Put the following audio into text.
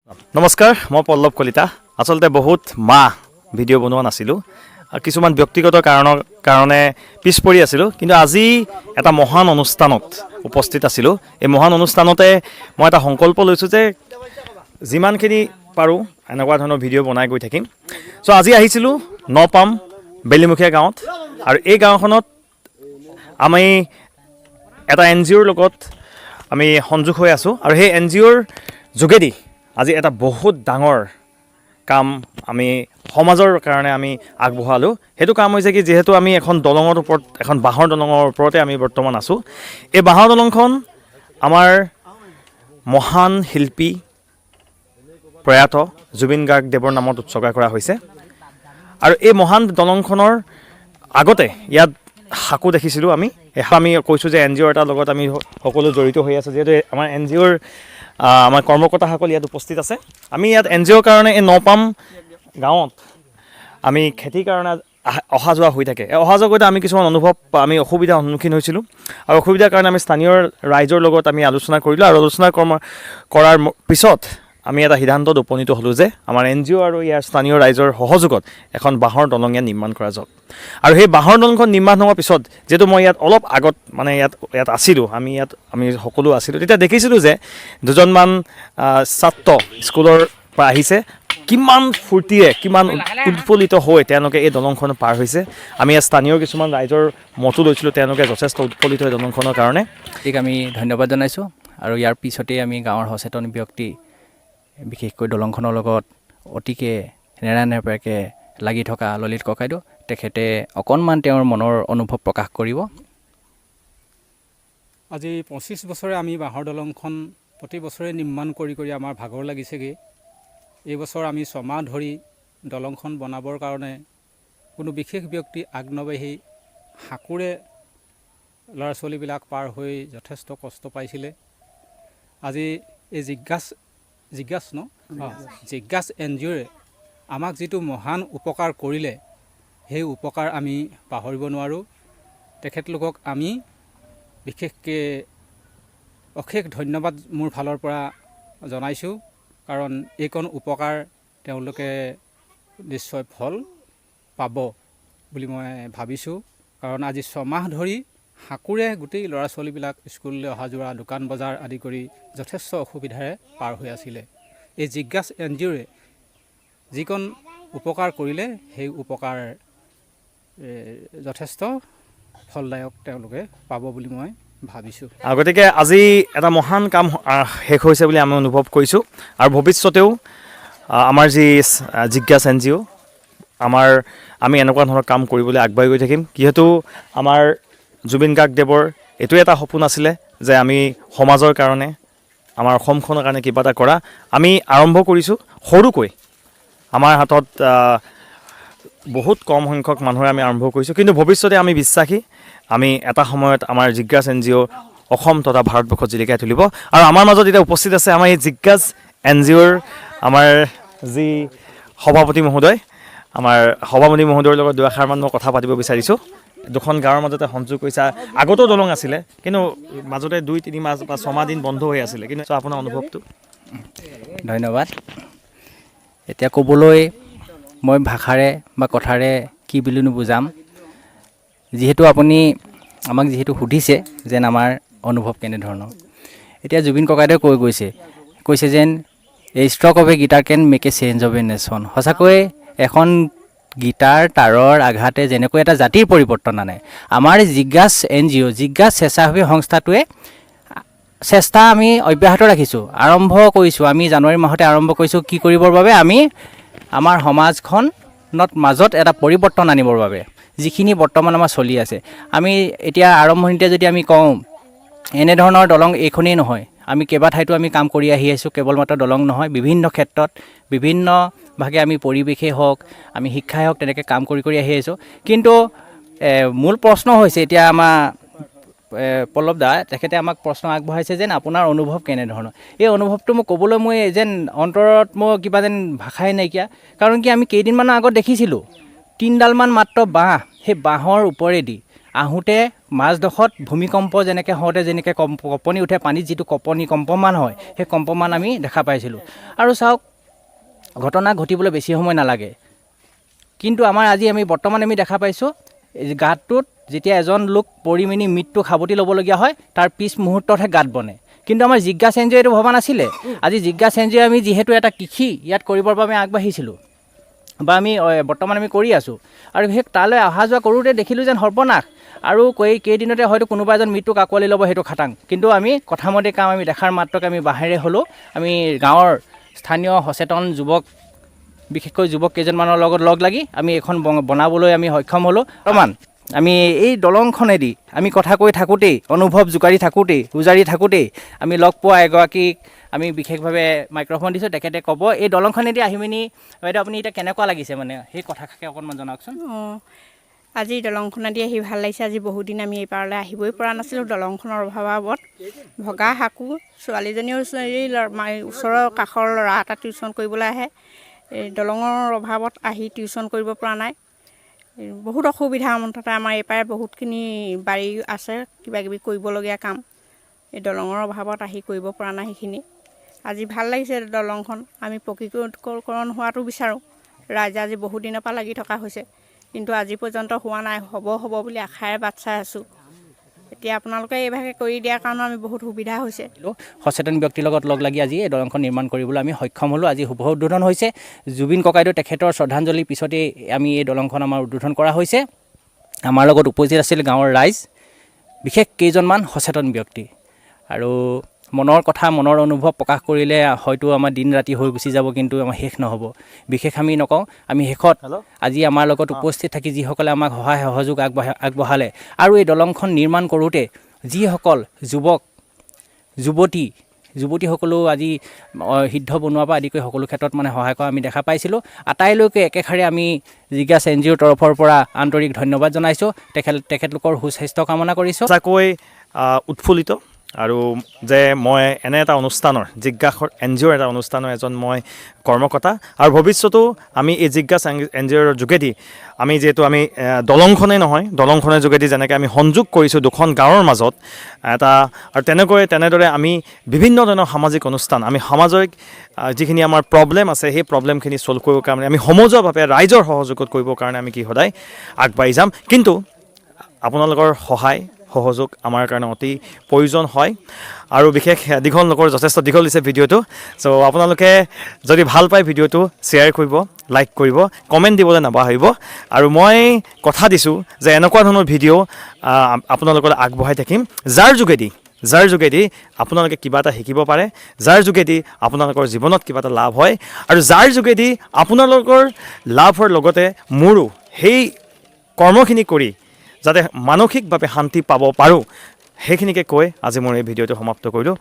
নমস্কাৰ, মই পল্লৱ কলিতা। আচলতে বহুত মাহ ভিডিঅ' বনোৱা নাছিলোঁ। কিছুমান ব্যক্তিগত কাৰণে পিছ পৰি আছিলোঁ, কিন্তু আজি এটা মহান অনুষ্ঠানত উপস্থিত আছিলোঁ। এই মহান অনুষ্ঠানতে মই এটা সংকল্প লৈছোঁ যে যিমানখিনি পাৰোঁ এনেকুৱা ধৰণৰ ভিডিঅ' বনাই গৈ থাকিম। চ' আজি আহিছিলোঁ নপাম বেলিমুখীয়া গাঁৱত, আৰু এই গাঁওখনত আমি এটা NGOৰ লগত আমি সংযোগ হৈ আছোঁ, আৰু সেই NGOৰ যোগেদি আজি এটা বহুত ডাঙৰ কাম আমি সমাজৰ কাৰণে আমি আগবঢ়ালোঁ। সেইটো কাম হৈছে কি, যিহেতু আমি এখন দলঙৰ ওপৰত, এখন বাঁহৰ দলঙৰ ওপৰতে আমি বৰ্তমান আছোঁ। এই বাঁহৰ দলংখন আমাৰ মহান শিল্পী প্ৰয়াত জুবিন গাৰ্গদেৱৰ নামত উৎসৰ্গা কৰা হৈছে। আৰু এই মহান দলংখনৰ আগতে ইয়াত সাঁকো দেখিছিলোঁ আমি কৈছোঁ যে NGO এটাৰ লগত আমি সকলো জড়িত হৈ আছোঁ, যিহেতু আমাৰ NGOৰ আমাৰ কৰ্মকৰ্তাসকল ইয়াত উপস্থিত আছে। আমি ইয়াত NGOৰ কাৰণে এই নপাম গাঁৱত আমি খেতিৰ কাৰণে অহা যোৱা হৈ থাকে। অহা যোৱা কৰোঁতে আমি কিছুমান আমি অসুবিধাৰ সন্মুখীন হৈছিলোঁ, আৰু অসুবিধাৰ কাৰণে আমি স্থানীয় ৰাইজৰ লগত আমি আলোচনা কৰিলোঁ, আৰু আলোচনা কৰাৰ পিছত আমি এটা সিদ্ধান্তত উপনীত হ'লোঁ যে আমাৰ NGO আৰু ইয়াৰ স্থানীয় ৰাইজৰ সহযোগত এখন বাঁহৰ দলং ইয়াত নিৰ্মাণ কৰা যাওক। আৰু সেই বাঁহৰ দলংখন নিৰ্মাণ হোৱাৰ পিছত, যিহেতু মই ইয়াত অলপ আগত ইয়াত আছিলোঁ, আমি সকলো আছিলোঁ, তেতিয়া দেখিছিলোঁ যে দুজনমান ছাত্ৰ স্কুলৰ পৰা আহিছে, কিমান ফূৰ্তিৰে, কিমান উৎফুল্লিত হৈ তেওঁলোকে এই দলংখন পাৰ হৈছে। আমি ইয়াত স্থানীয় কিছুমান ৰাইজৰ মতো লৈছিলোঁ, তেওঁলোকে যথেষ্ট উৎফুল্লিত হয় দলংখনৰ কাৰণে। ঠিক আমি ধন্যবাদ জনাইছোঁ। আৰু ইয়াৰ পিছতেই আমি গাঁৱৰ সচেতন ব্যক্তি, বিশেষকৈ দলংখনৰ লগত অতিকে নেৰানেপেৰাকৈ লাগি থকা ললিত ককাইদেউ, তেখেতে অকণমান তেওঁৰ মনৰ অনুভৱ প্ৰকাশ কৰিব। আজি 25 বছৰে আমি বাঁহৰ দলংখন প্ৰতি বছৰে নিৰ্মাণ কৰি আমাৰ ভাগৰ লাগিছেগৈ। এইবছৰ আমি 6 মাহ ধৰি দলংখন বনাবৰ কাৰণে কোনো বিশেষ ব্যক্তি আগ নবাঢ়ি সাঁকোৰে ল'ৰা ছোৱালীবিলাক পাৰ হৈ যথেষ্ট কষ্ট পাইছিলে। আজি এই জিজ্ঞাছ NGOৰে আমাক যিটো মহান উপকাৰ কৰিলে, সেই উপকাৰ আমি পাহৰিব নোৱাৰোঁ। তেখেতলোকক আমি বিশেষকৈ অশেষ ধন্যবাদ মোৰ ফালৰ পৰা জনাইছোঁ, কাৰণ এইকণ উপকাৰ তেওঁলোকে নিশ্চয় ফল পাব বুলি মই ভাবিছোঁ। কাৰণ আজি 6 মাহ ধৰি সাঁকোৰে গোটেই ল'ৰা ছোৱালীবিলাক স্কুললৈ অহা যোৱা, দোকান বজাৰ আদি কৰি যথেষ্ট অসুবিধাৰে পাৰ হৈ আছিলে। এই জিজ্ঞাছ NGOৰে যিকণ উপকাৰ কৰিলে, সেই উপকাৰ যথেষ্ট ফলদায়ক তেওঁলোকে পাব বুলি মই ভাবিছোঁ। গতিকে আজি এটা মহান কাম শেষ হৈছে বুলি আমি অনুভৱ কৰিছোঁ, আৰু ভৱিষ্যতেও আমাৰ যি জিজ্ঞাছ NGO, আমি এনেকুৱা ধৰণৰ কাম কৰিবলৈ আগবাঢ়ি গৈ থাকিম। যিহেতু আমাৰ জুবিন গাৰ্গদেৱৰ এইটোৱে এটা সপোন আছিলে যে আমি সমাজৰ কাৰণে, আমাৰ অসমখনৰ কাৰণে কিবা এটা কৰা। আমি আৰম্ভ কৰিছোঁ সৰুকৈ, আমাৰ হাতত বহুত কম সংখ্যক মানুহে আমি আৰম্ভ কৰিছোঁ, কিন্তু ভৱিষ্যতে আমি বিশ্বাসী, আমি এটা সময়ত আমাৰ জিজ্ঞাছ NGO অসম তথা ভাৰতবৰ্ষত জিলিকাই তুলিব। আৰু আমাৰ মাজত এতিয়া উপস্থিত আছে আমাৰ এই জিজ্ঞাছ NGOৰ আমাৰ যি সভাপতি মহোদয়, আমাৰ সভাপতি মহোদয়ৰ লগত দুআষাৰমান মই কথা পাতিব বিচাৰিছোঁ। দুখন গাঁৱৰ মাজতে সংযোগ কৰিছে। আগতো দলং আছিলে, কিন্তু মাজতে 2-3 মাহ বা 6 মাহ দিন বন্ধ হৈ আছিলে। কিন্তু আপোনাৰ অনুভৱটো? ধন্যবাদ। এতিয়া ক'বলৈ মই ভাষাৰে বা কথাৰে কি বুলি বুজাম, যিহেতু আপুনি আমাক সুধিছে যেন আমাৰ অনুভৱ কেনেধৰণৰ। এতিয়া জুবিন ককাইদেৱে কৈছে যেন a stroke of a guitar can make a change of a nation. সঁচাকৈ এখন গীটাৰ তাৰৰ আঘাতে যেনেকৈ এটা জাতিৰ পৰিৱৰ্তন আনে, আমাৰ জিজ্ঞাছ NGO, জিজ্ঞাছ স্বেচ্ছাসেৱী সংস্থাটোৱে চেষ্টা আমি অব্যাহত ৰাখিছোঁ। আৰম্ভ কৰিছোঁ, আমি জানুৱাৰী মাহতে আৰম্ভ কৰিছোঁ কি কৰিবৰ বাবে, আমি আমাৰ সমাজখনত মাজত এটা পৰিৱৰ্তন আনিবৰ বাবে, যিখিনি বৰ্তমান আমাৰ চলি আছে। আমি এতিয়া আৰম্ভণিতে যদি আমি কওঁ, এনেধৰণৰ দলং এইখনেই নহয়, আমি কেইবাঠাইতো আমি কাম কৰি আহি আছোঁ। কেৱল মাত্ৰ দলং নহয়, বিভিন্ন ক্ষেত্ৰত বিভিন্ন ভাগে আমি পৰিৱেশেই হওক, আমি শিক্ষাই হওক, তেনেকৈ কাম কৰি আহি আছোঁ। কিন্তু মূল প্ৰশ্ন হৈছে, এতিয়া আমাৰ পল্লৱ দা তেখেতে আমাক প্ৰশ্ন আগবঢ়াইছে যেন আপোনাৰ অনুভৱ কেনেধৰণৰ। এই অনুভৱটো মোক ক'বলৈ যেন অন্তৰত মোৰ কিবা যেন ভাষাই নাইকিয়া। কাৰণ কি, আমি কেইদিনমানৰ আগত দেখিছিলোঁ 3ডালমান মাত্ৰ বাঁহ, সেই বাঁহৰ ওপৰেদি আহোঁতে মাজডোখৰত ভূমিকম্প যেনেকৈ হওঁতে যেনেকৈ কঁপনি উঠে পানীত যিটো কম্পমান হয় সেই কম্পমান আমি দেখা পাইছিলোঁ। আৰু চাওক ঘটনা ঘটিবলৈ বেছি সময় নালাগে, কিন্তু আমাৰ আজি বৰ্তমান আমি দেখা পাইছোঁ গাঁতটোত যেতিয়া এজন লোক পৰি মেলি মৃত্যু সাৱটি ল'বলগীয়া হয় তাৰ পিছ মুহূৰ্ততহে গাঁত বনে। কিন্তু আমাৰ জিজ্ঞাসা এন জি অ'য়ে এইটো ভবা নাছিলে। আজি জিজ্ঞাসা এন জি অ'য়ে আমি যিহেতু এটা কৃষি ইয়াত কৰিবৰ বাবে আগবাঢ়িছিলোঁ বা আমি বৰ্তমান আমি কৰি আছোঁ, আৰু সেই তালৈ অহা যোৱা কৰোঁতে দেখিলোঁ যেন সৰ্বনাশ আৰু কেইদিনতে হয়তো কোনোবা এজন মৃত্যুক আঁকোৱালি ল'ব, সেইটো খাটাং। কিন্তু আমি কথামতে কাম আমি দেখাৰ মাত্ৰকে আমি বাহিৰে হ'লেও আমি গাঁৱৰ স্থানীয় সচেতন যুৱক, বিশেষকৈ যুৱক কেইজনমানৰ লগত লগ লাগি আমি এইখন বনাবলৈ আমি সক্ষম হ'লোঁ। বৰ্তমান আমি এই দলংখনেদি আমি কথা কৈ থাকোঁতেই, অনুভৱ জোকাৰি থাকোঁতেই, উজাৰি থাকোঁতেই আমি লগ পোৱা এগৰাকীক আমি বিশেষভাৱে মাইক্ৰফোন দিছোঁ। তেখেতে ক'ব এই দলংখনেদি আহি পিনি বাইদেউ আপুনি এতিয়া কেনেকুৱা লাগিছে, মানে সেই কথাকে অকণমান জনাওকচোন। আজি দলংখনেদি আহি ভাল লাগিছে। আজি বহুদিন আমি এই পাৰলৈ আহিবই পৰা নাছিলোঁ দলংখনৰ অভাৱত। ভগা সাকু ছোৱালীজনীও ওচৰৰ কাষৰ ল'ৰা এটা টিউশ্যন কৰিবলৈ আহে, এই দলঙৰ অভাৱত আহি টিউশ্যন কৰিব পৰা নাই। বহুত অসুবিধা, মুঠতে আমাৰ এই পাৰে বহুতখিনি বাৰী আছে কিবাকিবি কৰিবলগীয়া কাম, এই দলঙৰ অভাৱত আহি কৰিব পৰা নাই সেইখিনি। আজি ভাল লাগিছে দলংখন, আমি পকীকৰণ হোৱাটো বিচাৰোঁ। ৰাইজে আজি বহুত দিনৰ পৰা লাগি থকা হৈছে, কিন্তু আজি পৰ্যন্ত হোৱা নাই। হ'ব বুলি আশাৰে বাট চাই আছোঁ। এতিয়া আপোনালোকে এইভাগে কৰি দিয়াৰ কাৰণে আমি বহুত সুবিধা হৈছে। সচেতন ব্যক্তিৰ লগত লগ লাগি আজি এই দলংখন নিৰ্মাণ কৰিবলৈ আমি সক্ষম হ'লোঁ। আজি শুভ উদ্বোধন হৈছে। জুবিন ককাইদেউ তেখেতৰ শ্ৰদ্ধাঞ্জলিৰ পিছতেই আমি এই দলংখন আমাৰ উদ্বোধন কৰা হৈছে। আমাৰ লগত উপস্থিত আছিল গাঁৱৰ ৰাইজ, বিশেষ কেইজনমান সচেতন ব্যক্তি, আৰু মনৰ কথা মনৰ অনুভৱ প্ৰকাশ কৰিলে হয়তো আমাৰ দিন ৰাতি হৈ গুচি যাব, কিন্তু আমাৰ শেষ নহ'ব। বিশেষ আমি নকওঁ, আমি শেষত আজি আমাৰ লগত উপস্থিত থাকি যিসকলে আমাক সহায় সহযোগ আগবঢ়ালে, আৰু এই দলংখন নিৰ্মাণ কৰোঁতে যিসকল যুৱতীসকলেও আজি সিদ্ধ বনোৱাৰ পৰা আদি কৰি সকলো ক্ষেত্ৰত মানে সহায় কৰা আমি দেখা পাইছিলোঁ। আটাইলৈকে একেষাৰে আমি জিজ্ঞাসা এন জি অ'ৰ তৰফৰ পৰা আন্তৰিক ধন্যবাদ জনাইছোঁ। তেখেতলোকৰ সুস্বাস্থ্য কামনা কৰিছোঁ। সঁচাকৈ উৎফুল্লিত, আৰু যে মই এনে এটা অনুষ্ঠানৰ, জিজ্ঞাসা এন জি অ'ৰ এটা অনুষ্ঠানৰ এজন মই কৰ্মকৰ্তা, আৰু ভৱিষ্যতেও আমি এই জিজ্ঞাসা এন জি অ'ৰ যোগেদি আমি যিহেতু আমি দলংখনেই নহয়, দলংখনৰ যোগেদি যেনেকৈ আমি সংযোগ কৰিছোঁ দুখন গাঁৱৰ মাজত এটা, আৰু তেনেদৰে আমি বিভিন্ন ধৰণৰ সামাজিক অনুষ্ঠান, আমি সামাজিক যিখিনি আমাৰ প্ৰব্লেম আছে সেই প্ৰব্লেমখিনি ছল্ভ কৰিবৰ কাৰণে আমি সমজুৱাভাৱে ৰাইজৰ সহযোগত কৰিবৰ কাৰণে আমি সদায় আগবাঢ়ি যাম। কিন্তু আপোনালোকৰ সহায় সহযোগ আমাৰ কাৰণে অতি প্ৰয়োজন হয়, আৰু বিশেষ দীঘল নকৰোঁ, যথেষ্ট দীঘল দিছে ভিডিঅ'টো। চ' আপোনালোকে যদি ভাল পায় ভিডিঅ'টো শ্বেয়াৰ কৰিব, লাইক কৰিব, কমেণ্ট দিবলৈ নাপাহৰিব। আৰু মই কথা দিছোঁ যে এনেকুৱা ধৰণৰ ভিডিঅ' আপোনালোকৰ আগবঢ়াই থাকিম, যাৰ যোগেদি আপোনালোকে কিবা এটা শিকিব পাৰে, যাৰ যোগেদি আপোনালোকৰ জীৱনত কিবা এটা লাভ হয়, আৰু যাৰ যোগেদি আপোনালোকৰ লাভ হোৱাৰ লগতে মোৰো সেই কৰ্মখিনি কৰি যাতে মানসিকভাৱে শান্তি পাব পাৰোঁ, সেইখিনিকে কৈ আজি মোৰ এই ভিডিঅ'টো সমাপ্ত কৰিলোঁ।